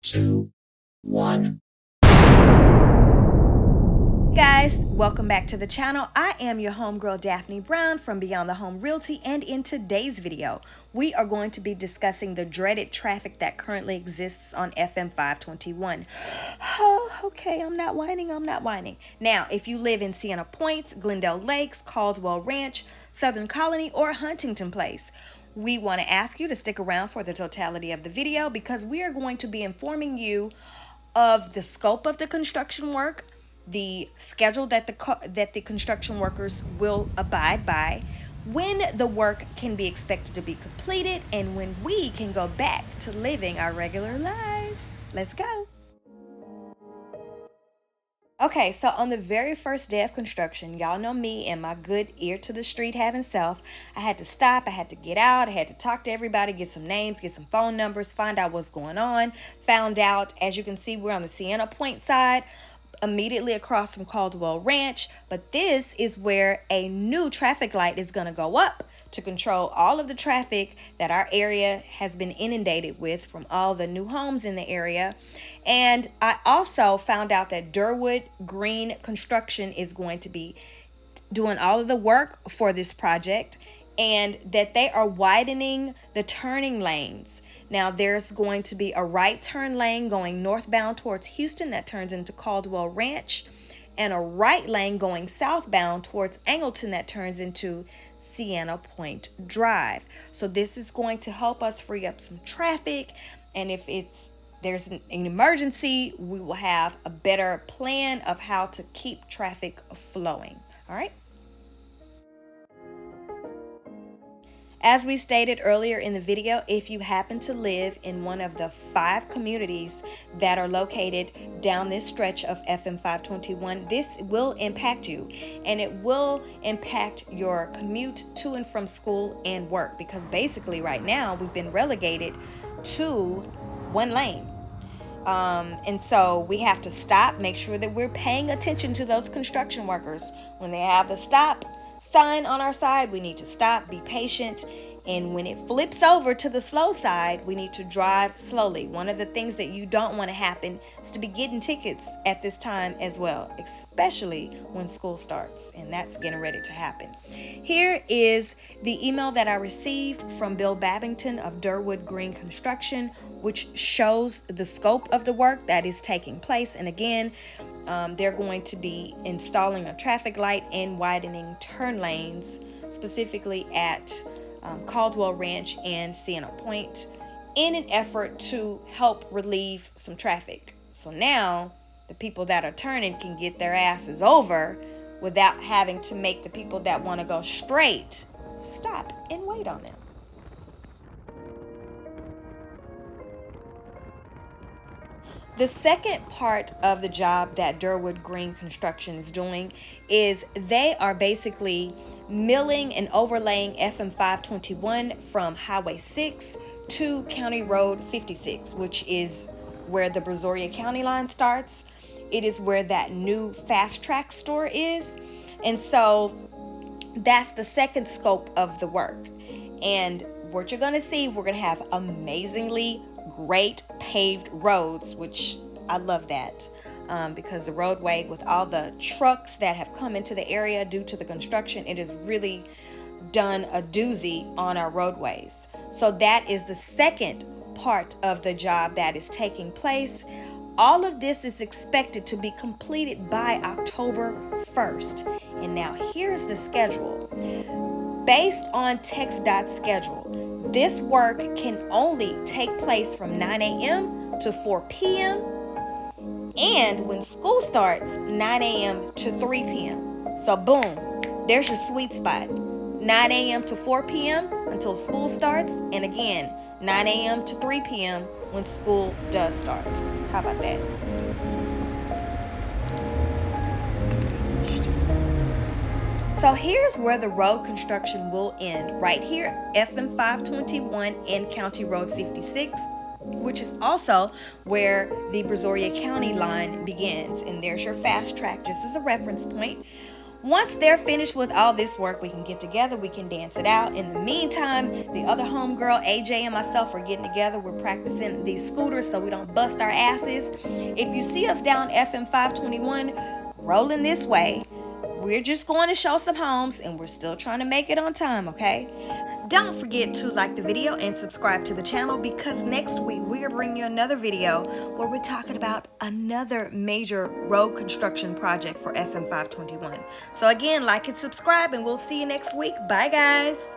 2, 1. Guys, welcome back to the channel. I am your homegirl Daphne Brown from Beyond the Home Realty, and in today's video we are going to be discussing the dreaded traffic that currently exists on FM 521. Oh, okay, I'm not whining. Now, if you live in Sienna Point, Glendale Lakes, Caldwell Ranch, Southern Colony, or Huntington Place, we want to ask you to stick around for the totality of the video because we are going to be informing you of the scope of the construction work, the schedule that the construction workers will abide by, when the work can be expected to be completed, and when we can go back to living our regular lives. Let's go. Okay, so on the very first day of construction, y'all know me and my good ear to the street having self. I had to stop, I had to get out, I had to talk to everybody, get some names, get some phone numbers, find out what's going on. Found out, as you can see, we're on the Sienna Point side, immediately across from Caldwell Ranch, but this is where a new traffic light is going to go up to control all of the traffic that our area has been inundated with from all the new homes in the area. And I also found out that Durwood Green Construction is going to be doing all of the work for this project, and that they are widening the turning lanes. Now, there's going to be a right turn lane going northbound towards Houston that turns into Caldwell Ranch, and a right lane going southbound towards Angleton that turns into Sienna Point Drive. So this is going to help us free up some traffic, and if there's an emergency, we will have a better plan of how to keep traffic flowing. All right. As we stated earlier in the video, if you happen to live in one of the 5 communities that are located down this stretch of FM 521, this will impact you, and it will impact your commute to and from school and work, because basically right now we've been relegated to one lane. And so we have to stop, make sure that we're paying attention to those construction workers. When they have the stop sign on our side, we need to stop, be patient, and when it flips over to the slow side, we need to drive slowly. One of the things that you don't want to happen is to be getting tickets at this time as well, especially when school starts, and that's getting ready to happen. Here is the email that I received from Bill Babington of Durwood Green Construction, which shows the scope of the work that is taking place. And again, they're going to be installing a traffic light and widening turn lanes, specifically at Caldwell Ranch and Sienna Point, in an effort to help relieve some traffic. So now the people that are turning can get their asses over without having to make the people that want to go straight stop and wait on them. The second part of the job that Durwood Green Construction is doing is they are basically milling and overlaying FM 521 from Highway 6 to County Road 56, which is where the Brazoria County line starts. It is where that new Fast Track store is. And so that's the second scope of the work. And what you're going to see, we're going to have amazingly great paved roads, which I love that, because the roadway, with all the trucks that have come into the area due to the construction, it has really done a doozy on our roadways. So that is the second part of the job that is taking place. All of this is expected to be completed by October 1st. And now here's the schedule. Based on TxDOT schedule, this work can only take place from 9 a.m. to 4 p.m. and when school starts, 9 a.m. to 3 p.m. So boom, there's your sweet spot. 9 a.m. to 4 p.m. until school starts, and again, 9 a.m. to 3 p.m. when school does start. How about that? So here's where the road construction will end, right here, FM 521 and County Road 56, which is also where the Brazoria County line begins. And there's your fast track, just as a reference point. Once they're finished with all this work, we can get together, we can dance it out. In the meantime, the other homegirl, AJ, and myself are getting together. We're practicing these scooters so we don't bust our asses. If you see us down FM 521 rolling this way, we're just going to show some homes and we're still trying to make it on time, okay? Don't forget to like the video and subscribe to the channel, because next week we are bringing you another video where we're talking about another major road construction project for FM 521. So again, like and subscribe, and we'll see you next week. Bye, guys.